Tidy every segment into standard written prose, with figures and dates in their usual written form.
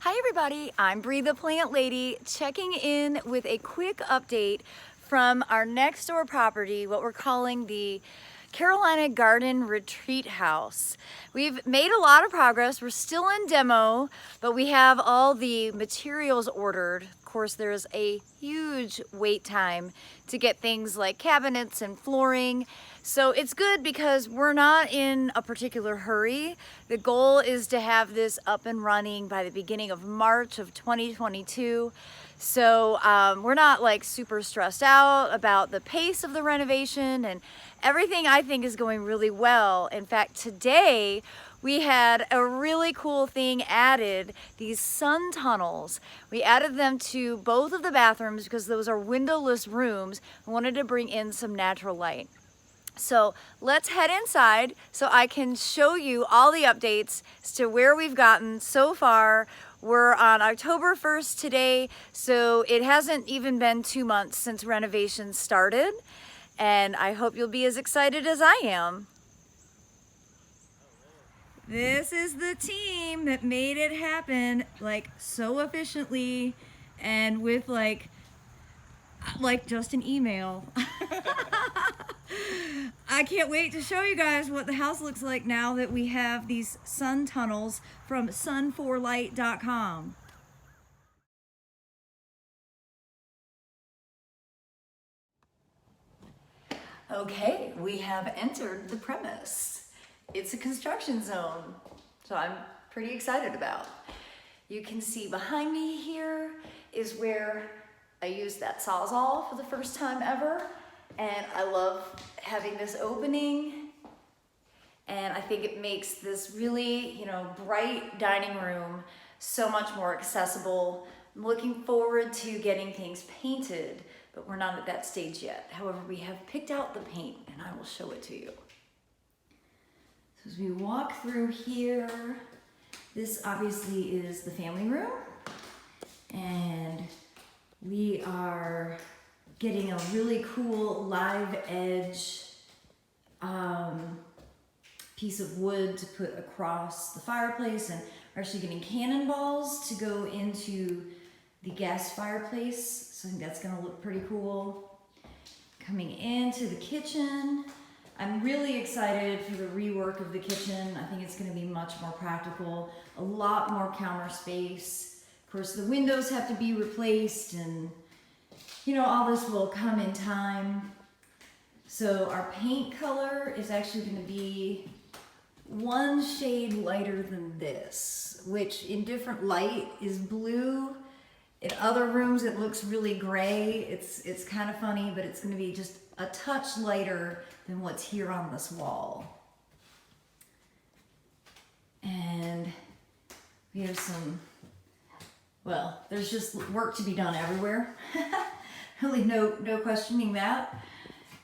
Hi everybody, I'm Bree the Plant Lady, checking in with a quick update from our next door property, what we're calling the Carolina Garden Retreat House. We've made a lot of progress. We're still in demo, but we have all the materials ordered. Of course, there's a huge wait time to get things like cabinets and flooring. So it's good because we're not in a particular hurry. The goal is to have this up and running by the beginning of March of 2022. So we're not like super stressed out about the pace of the renovation, and everything I think is going really well. In fact, today we had a really cool thing added, these sun tunnels. We added them to both of the bathrooms because those are windowless rooms. I wanted to bring in some natural light. So let's head inside so I can show you all the updates as to where we've gotten so far. We're on October 1st today, so it hasn't even been 2 months since renovation started, and I hope you'll be as excited as I am. This is the team that made it happen like so efficiently and with like just an email. I can't wait to show you guys what the house looks like now that we have these sun tunnels from sun4light.com. Okay, we have entered the premise. It's a construction zone, so I'm pretty excited about. You can see behind me here is where I used that Sawzall for the first time ever, and I love having this opening, and I think it makes this really, bright dining room so much more accessible. I'm looking forward to getting things painted, but we're not at that stage yet. However, we have picked out the paint, and I will show it to you. So as we walk through here, this obviously is the family room, and we are getting a really cool live edge piece of wood to put across the fireplace, and we're actually getting cannonballs to go into the gas fireplace, so I think that's gonna look pretty cool. Coming into the kitchen, I'm really excited for the rework of the kitchen. I think it's gonna be much more practical, a lot more counter space. Of course, the windows have to be replaced, and all this will come in time. So our paint color is actually gonna be one shade lighter than this, which in different light is blue. In other rooms it looks really gray. It's kind of funny, but it's gonna be just a touch lighter than what's here on this wall. And we have there's just work to be done everywhere. Really no questioning that,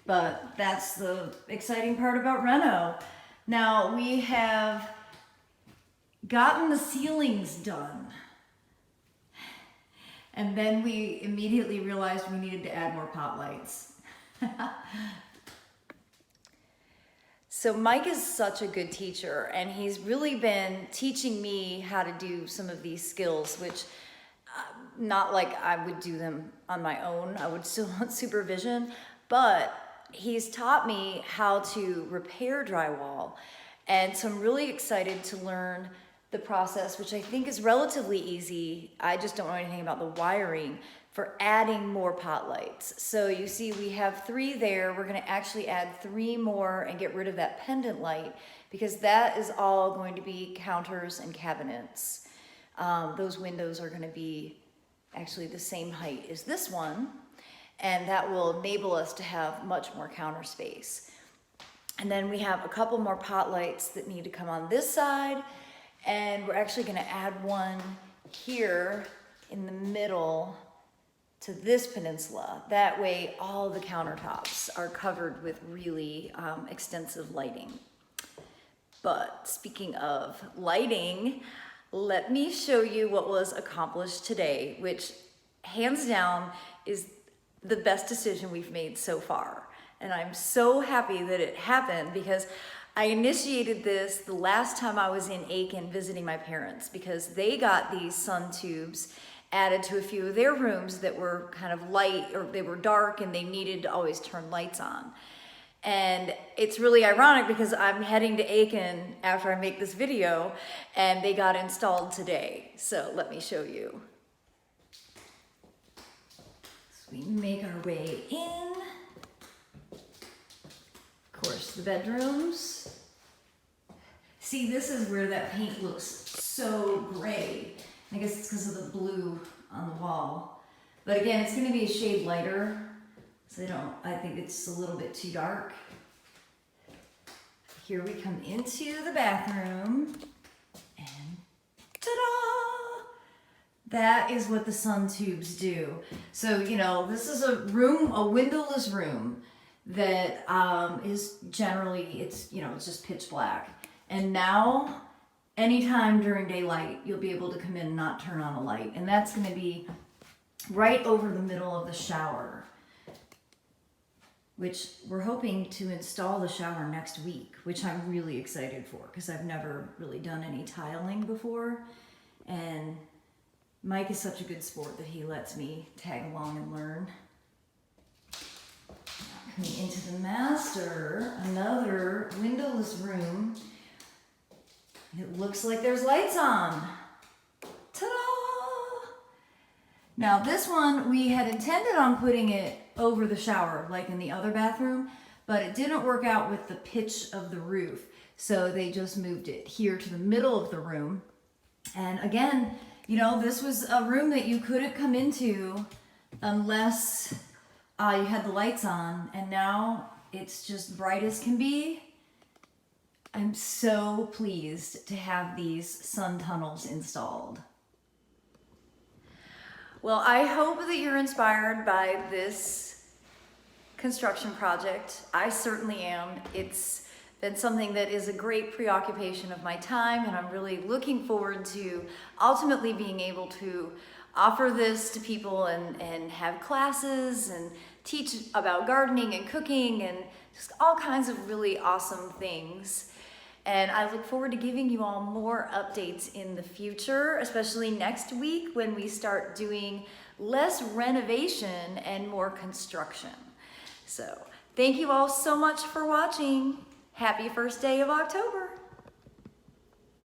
but that's the exciting part about reno. Now we have gotten the ceilings done, and then we immediately realized we needed to add more pot lights. So Mike is such a good teacher, and he's really been teaching me how to do some of these skills, which not like I would do them on my own. I would still want supervision, but he's taught me how to repair drywall. And so I'm really excited to learn the process, which I think is relatively easy. I just don't know anything about the wiring for adding more pot lights. So you see we have 3 there. We're gonna actually add 3 more and get rid of that pendant light, because that is all going to be counters and cabinets. Those windows are gonna be actually the same height as this one, and that will enable us to have much more counter space. And then we have a couple more pot lights that need to come on this side, and we're actually gonna add one here in the middle to this peninsula. That way all the countertops are covered with really extensive lighting. But speaking of lighting, let me show you what was accomplished today, which hands down is the best decision we've made so far. And I'm so happy that it happened, because I initiated this the last time I was in Aiken visiting my parents, because they got these sun tubes added to a few of their rooms that were kind of light, or they were dark and they needed to always turn lights on. And it's really ironic because I'm heading to Aiken after I make this video and they got installed today. So let me show you. So we make our way in. Of course, the bedrooms. See, this is where that paint looks so gray. I guess it's because of the blue on the wall. But again, it's gonna be a shade lighter. So I think it's a little bit too dark. Here we come into the bathroom and ta-da! That is what the sun tubes do. So, this is a room, a windowless room that is generally, it's just pitch black. And now, anytime during daylight, you'll be able to come in and not turn on a light. And that's gonna be right over the middle of the shower, which we're hoping to install the shower next week, which I'm really excited for because I've never really done any tiling before. And Mike is such a good sport that he lets me tag along and learn. Coming into the master, another windowless room. It looks like there's lights on. Ta-da! Now this one, we had intended on putting it over the shower, like in the other bathroom, but it didn't work out with the pitch of the roof. So they just moved it here to the middle of the room. And again, this was a room that you couldn't come into unless you had the lights on, and now it's just bright as can be. I'm so pleased to have these sun tunnels installed. Well, I hope that you're inspired by this construction project. I certainly am. It's been something that is a great preoccupation of my time, and I'm really looking forward to ultimately being able to offer this to people and have classes and teach about gardening and cooking and just all kinds of really awesome things. And I look forward to giving you all more updates in the future, especially next week when we start doing less renovation and more construction. So thank you all so much for watching. Happy first day of October.